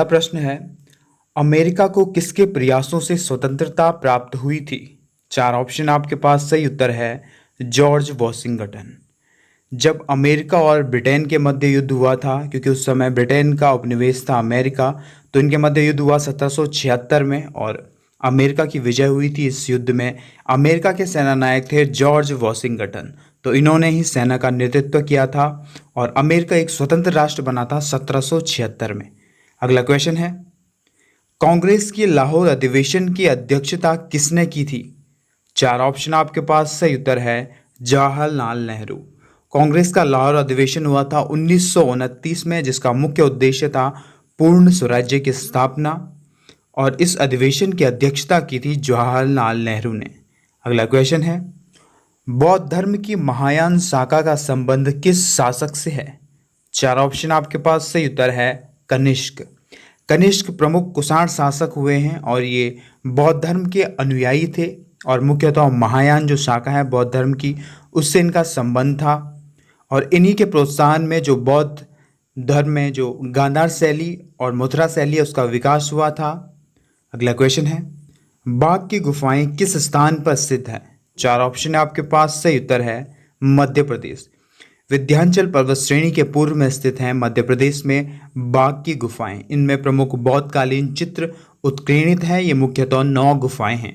चौथा प्रश्न है, अमेरिका को किसके प्रयासों से स्वतंत्रता प्राप्त हुई थी? चार ऑप्शन आपके पास। सही उत्तर है जॉर्ज वॉशिंगटन। जब अमेरिका और ब्रिटेन के मध्य युद्ध हुआ था, क्योंकि उस समय ब्रिटेन का उपनिवेश था अमेरिका, तो इनके मध्य युद्ध हुआ 1776 में और अमेरिका की विजय हुई थी इस युद्ध में। अमेरिका के सेना नायक थे जॉर्ज वॉशिंगटन, तो इन्होंने ही सेना का नेतृत्व किया था और अमेरिका एक स्वतंत्र राष्ट्र बना था 1776 में। अगला क्वेश्चन है, कांग्रेस की लाहौर अधिवेशन की अध्यक्षता किसने की थी? चार ऑप्शन आपके पास। सही उत्तर है जवाहरलाल नेहरू। कांग्रेस का लाहौर अधिवेशन हुआ था 1929 में, जिसका मुख्य उद्देश्य था पूर्ण स्वराज्य की स्थापना, और इस अधिवेशन की अध्यक्षता की थी जवाहरलाल नेहरू ने। अगला क्वेश्चन है, बौद्ध धर्म की महायान शाखा का संबंध किस शासक से है? चार ऑप्शन आपके पास। सही उत्तर है कनिष्क। कनिष्क प्रमुख कुषाण शासक हुए हैं और ये बौद्ध धर्म के अनुयायी थे और मुख्यतः महायान जो शाखा है बौद्ध धर्म की, उससे इनका संबंध था और इन्हीं के प्रोत्साहन में जो बौद्ध धर्म में जो गांधार शैली और मथुरा शैली है उसका विकास हुआ था। अगला क्वेश्चन है, बाघ की गुफाएं किस स्थान पर स्थित है? चार ऑप्शन है आपके पास। सही उत्तर है मध्य प्रदेश। विंध्याचल पर्वत श्रेणी के पूर्व में स्थित है मध्य प्रदेश में बाघ की गुफाएं। इनमें प्रमुख बौद्धकालीन चित्र उत्कीर्णित है। ये मुख्यतः 9 गुफाएं हैं।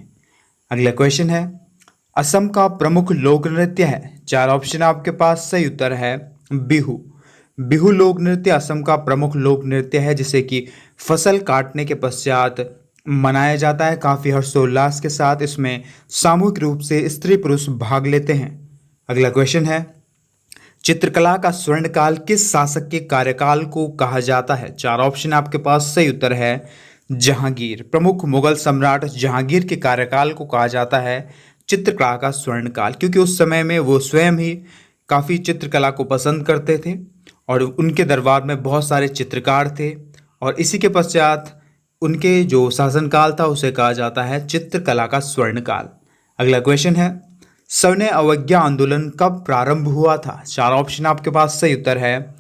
अगला क्वेश्चन है, असम का प्रमुख लोक नृत्य है? चार ऑप्शन आपके पास। सही उत्तर है बिहू। बिहू लोक नृत्य असम का प्रमुख लोक नृत्य है, जिसे कि फसल काटने के पश्चात मनाया जाता है काफ़ी हर्षोल्लास के साथ। इसमें सामूहिक रूप से स्त्री पुरुष भाग लेते हैं। अगला क्वेश्चन है, चित्रकला का स्वर्णकाल किस शासक के कार्यकाल को कहा जाता है? चार ऑप्शन आपके पास। सही उत्तर है जहांगीर। प्रमुख मुगल सम्राट जहांगीर के कार्यकाल को कहा जाता है चित्रकला का स्वर्णकाल, क्योंकि उस समय में वो स्वयं ही काफ़ी चित्रकला को पसंद करते थे और उनके दरबार में बहुत सारे चित्रकार थे और इसी के पश्चात उनके जो शासनकाल था उसे कहा जाता है चित्रकला का स्वर्णकाल। अगला क्वेश्चन है, सविनय अवज्ञा आंदोलन कब प्रारंभ हुआ था? चार ऑप्शन आपके पास। सही उत्तर है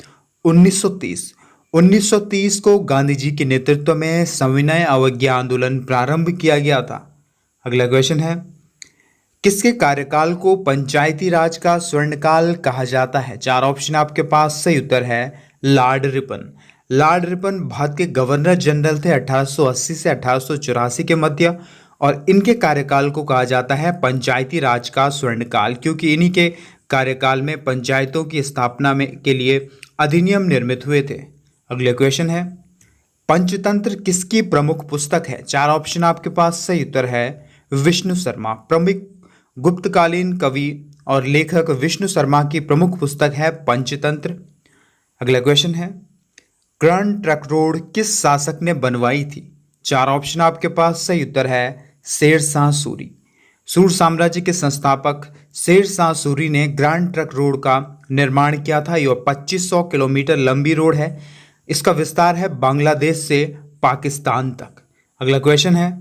1930। 1930 को गांधी जी के नेतृत्व में सविनय अवज्ञा आंदोलन प्रारंभ किया गया था। अगला क्वेश्चन है, किसके कार्यकाल को पंचायती राज का स्वर्णकाल कहा जाता है? चार ऑप्शन आपके पास। सही उत्तर है Lord Ripon. Lord Ripon Bharat के गवर्नर जनरल थे 1880 से 1884 के मध्य, और इनके कार्यकाल को कहा जाता है पंचायती राज का स्वर्णकाल, क्योंकि इन्हीं के कार्यकाल में पंचायतों की स्थापना में के लिए अधिनियम निर्मित हुए थे। अगले क्वेश्चन है, पंचतंत्र किसकी प्रमुख पुस्तक है? चार ऑप्शन आपके पास। सही उत्तर है विष्णु शर्मा। प्रमुख गुप्तकालीन कवि और लेखक विष्णु शर्मा की प्रमुख पुस्तक है पंचतंत्र। अगला क्वेश्चन है, ग्रैंड ट्रंक रोड किस शासक ने बनवाई थी? चार ऑप्शन आपके पास। सही उत्तर है शेर शाह सूरी। सूर साम्राज्य के संस्थापक शेर शाह सूरी ने ग्रैंड ट्रंक रोड का निर्माण किया था। यह 2500 किलोमीटर लंबी रोड है। इसका विस्तार है बांग्लादेश से पाकिस्तान तक। अगला क्वेश्चन है,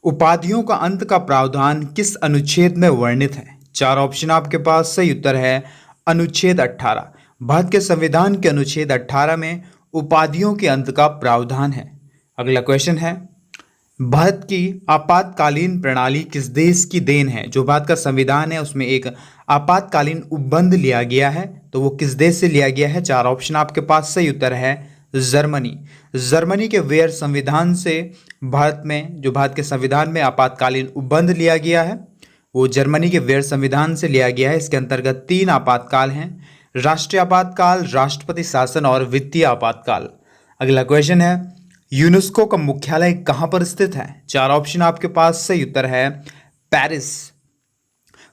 उपाधियों का अंत का प्रावधान किस अनुच्छेद में वर्णित है? चार ऑप्शन आपके पास। सही उत्तर है अनुच्छेद 18। भारत के संविधान के अनुच्छेद 18 में उपाधियों के अंत का प्रावधान है। अगला क्वेश्चन है, भारत की आपातकालीन प्रणाली किस देश की देन है? जो भारत का संविधान है उसमें एक आपातकालीन उपबंध लिया गया है, तो वो किस देश से लिया गया है? चार ऑप्शन आपके पास। सही उत्तर है जर्मनी। जर्मनी के वेयर संविधान से भारत में जो भारत के संविधान में आपातकालीन उपबंध लिया गया है वो जर्मनी के वेयर संविधान से लिया गया है। इसके अंतर्गत 3 आपातकाल हैं, राष्ट्रीय आपातकाल, राष्ट्रपति शासन और वित्तीय आपातकाल। अगला क्वेश्चन है, यूनेस्को का मुख्यालय कहाँ पर स्थित है? चार ऑप्शन आपके पास। सही उत्तर है पेरिस।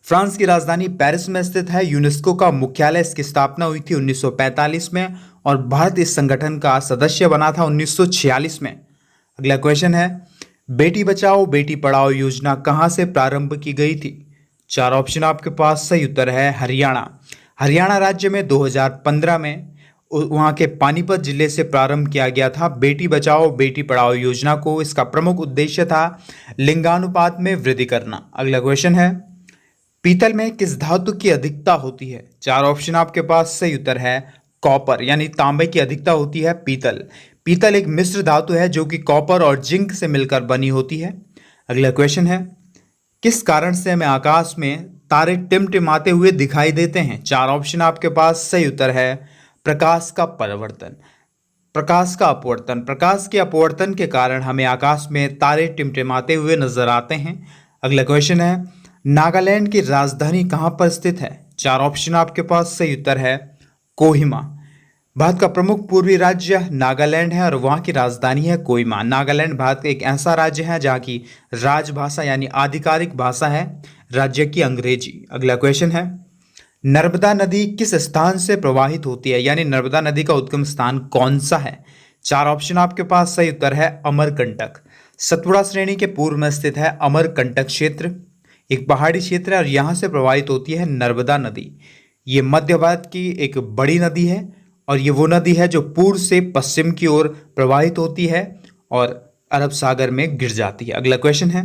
फ्रांस की राजधानी पेरिस में स्थित है यूनेस्को का मुख्यालय। इसकी स्थापना हुई थी 1945 में और भारत इस संगठन का सदस्य बना था 1946 में। अगला क्वेश्चन है, बेटी बचाओ बेटी पढ़ाओ योजना कहाँ से प्रारंभ की गई थी? चार ऑप्शन आपके पास। सही उत्तर है हरियाणा। हरियाणा राज्य में 2015 में वहाँ के पानीपत जिले से प्रारंभ किया गया था बेटी बचाओ बेटी पढ़ाओ योजना को। इसका प्रमुख उद्देश्य था लिंगानुपात में वृद्धि करना। अगला क्वेश्चन है, पीतल में किस धातु की अधिकता होती है? चार ऑप्शन आपके पास। सही उत्तर है कॉपर, यानी तांबे की अधिकता होती है पीतल। पीतल एक मिश्र धातु है जो कि कॉपर और जिंक से मिलकर बनी होती है। अगला क्वेश्चन है, किस कारण से हमें आकाश में तारे टिमटिमाते हुए दिखाई देते हैं? चार ऑप्शन आपके पास। सही उत्तर है प्रकाश का परावर्तन, प्रकाश का अपवर्तन। प्रकाश के अपवर्तन के कारण हमें आकाश में तारे टिमटिमाते हुए नजर आते हैं। अगला क्वेश्चन है, नागालैंड की राजधानी कहाँ पर स्थित है? चार ऑप्शन आपके पास। सही उत्तर है कोहिमा। भारत का प्रमुख पूर्वी राज्य नागालैंड है और वहाँ की राजधानी है कोहिमा। नागालैंड भारत का एक ऐसा राज्य है जहाँ की राजभाषा यानी आधिकारिक भाषा है राज्य की अंग्रेजी। अगला क्वेश्चन है, नर्मदा नदी किस स्थान से प्रवाहित होती है? यानी नर्मदा नदी का उद्गम स्थान कौन सा है? चार ऑप्शन आपके पास। सही उत्तर है अमरकंटक। सतपुड़ा श्रेणी के पूर्व में स्थित है अमरकंटक क्षेत्र, एक पहाड़ी क्षेत्र है और यहाँ से प्रवाहित होती है नर्मदा नदी। ये मध्य भारत की एक बड़ी नदी है और ये वो नदी है जो पूर्व से पश्चिम की ओर प्रवाहित होती है और अरब सागर में गिर जाती है। अगला क्वेश्चन है,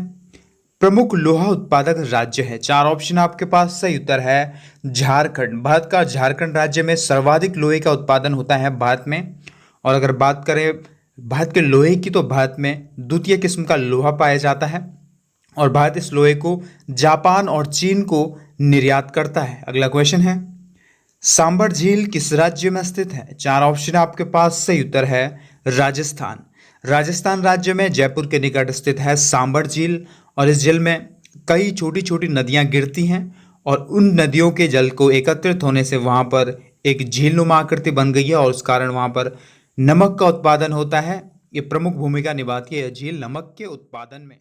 प्रमुख लोहा उत्पादक राज्य है? चार ऑप्शन आपके पास। सही उत्तर है झारखंड। भारत का झारखंड राज्य में सर्वाधिक लोहे का उत्पादन होता है भारत में। और अगर बात करें भारत के लोहे की तो भारत में द्वितीय किस्म का लोहा पाया जाता है और भारत इस लोहे को जापान और चीन को निर्यात करता है। अगला क्वेश्चन है, सांबर झील किस राज्य में स्थित है? चार ऑप्शन आपके पास। सही उत्तर है राजस्थान। राजस्थान राज्य में जयपुर के निकट स्थित है सांबर झील और इस झील में कई छोटी छोटी नदियां गिरती हैं और उन नदियों के जल को एकत्रित होने से वहां पर एक झीलनुमा आकृति बन गई है और उस कारण वहां पर नमक का उत्पादन होता है। ये प्रमुख भूमिका निभाती है झील नमक के उत्पादन में।